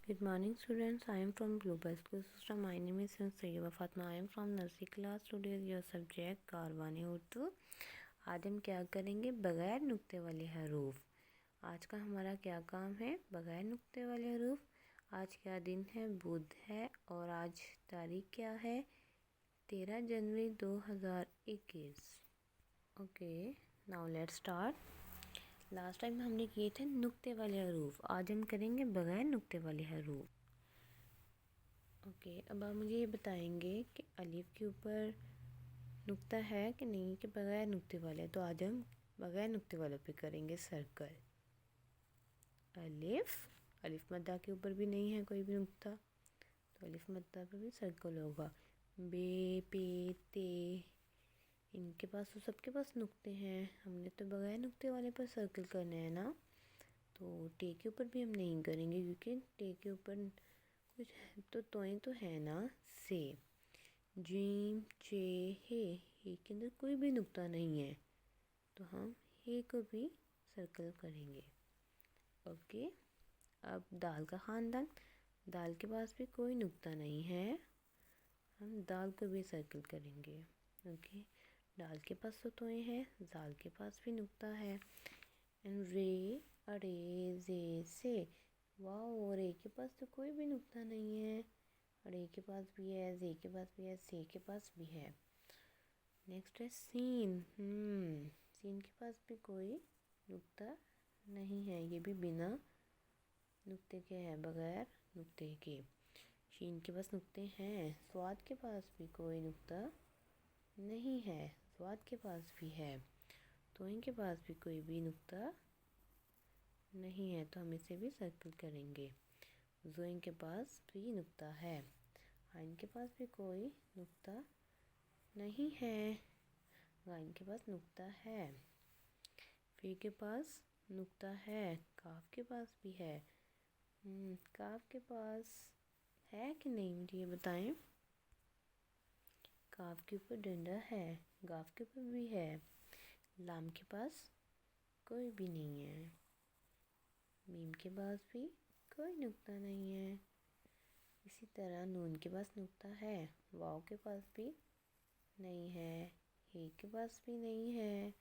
Good morning students, I am from Global School System. My name is Sayyaba Fatma. I am from nursery class. Today is your subject कारवानी Urdu. आज हम क्या करेंगे? बगैर नुक्ते वाले हरूफ. आज का हमारा क्या काम है? बगैर नुक्ते वाले हरूफ. आज क्या दिन है? बुध है. और आज तारीख क्या है? 13 जनवरी 2021. Okay, now let's start. Last time हमने किए थे नुक्ते वाले हरूफ. आज हम करेंगे बगैर नुक्ते वाले हरूफ. ओके, अब आप मुझे ये बताएंगे कि अलिफ के ऊपर नुक्ता है कि नहीं, कि बगैर नुक्ते वाले. तो आज हम बगैर नुक्ते वालों पे करेंगे सर्कल. अलिफ मद्दा के ऊपर भी नहीं है कोई भी नुक्ता, तो अलिफ मद्दा पे भी सर्कल होगा. बे, पे, ते, इनके पास तो सबके पास नुक्ते हैं. हमने तो बगैर नुक्ते वाले पर सर्कल करना है ना. तो टे के ऊपर भी हम नहीं करेंगे, क्योंकि टे के ऊपर कुछ तो तोएं तो है ना. से, जीम, चे, हे के अंदर कोई भी नुक्ता नहीं है, तो हम हे को भी सर्कल करेंगे. ओके, अब दाल का ख़ानदान. दाल के पास भी कोई नुक्ता नहीं है, हम दाल को भी सर्कल करेंगे. ओके, दाल के पास तो तोएं हैं, जाल के पास भी नुक्ता है. एंड रे, अरे, जे, से. वाओ, रे के पास तो कोई भी नुक्ता नहीं है. अरे के पास भी है, जे के पास भी है, से के पास भी है. नेक्स्ट है सीन. सीन के पास भी कोई नुक्ता नहीं है, ये भी बिना नुक्ते के है, बगैर नुक्ते के. शीन के पास नुक्ते हैं. स्वाद के पास भी कोई नुक्ता नहीं है, स्वाद के पास भी है. तो इनके पास भी कोई भी नुक्ता नहीं है, तो हम इसे भी सर्कल करेंगे. ज़ोइन के पास भी नुक्ता है. आइन के पास भी कोई नुक्ता नहीं है. गाइन के पास नुक्ता है. फी के पास नुक्ता है. काफ के पास भी है. काफ के पास है कि नहीं, मुझे ये बताएं. काफ के ऊपर डंडा है. गाफ के ऊपर भी है. लाम के पास कोई भी नहीं है. मीम के पास भी कोई नुक्ता नहीं है. इसी तरह नून के पास नुक्ता है. वाव के पास भी नहीं है. हे के पास भी नहीं है.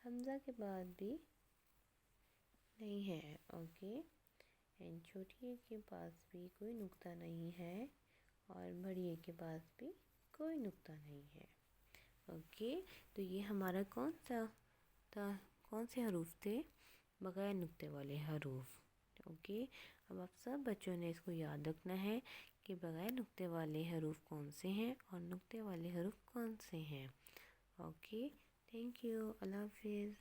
हमज़ा के पास भी नहीं है. ओके, एंड छोटी ए के पास भी कोई नुक्ता नहीं है, और बड़ी ए के पास भी कोई नुक्ता नहीं है. ओके, तो ये हमारा कौन से हरूफ थे? बगैर नुक्ते वाले हरूफ. ओके, अब आप सब बच्चों ने इसको याद रखना है कि बगैर नुक्ते वाले हरूफ कौन से हैं और नुक्ते वाले हरूफ कौन से हैं. Okay, thank you. अल्लाह हाफिज़.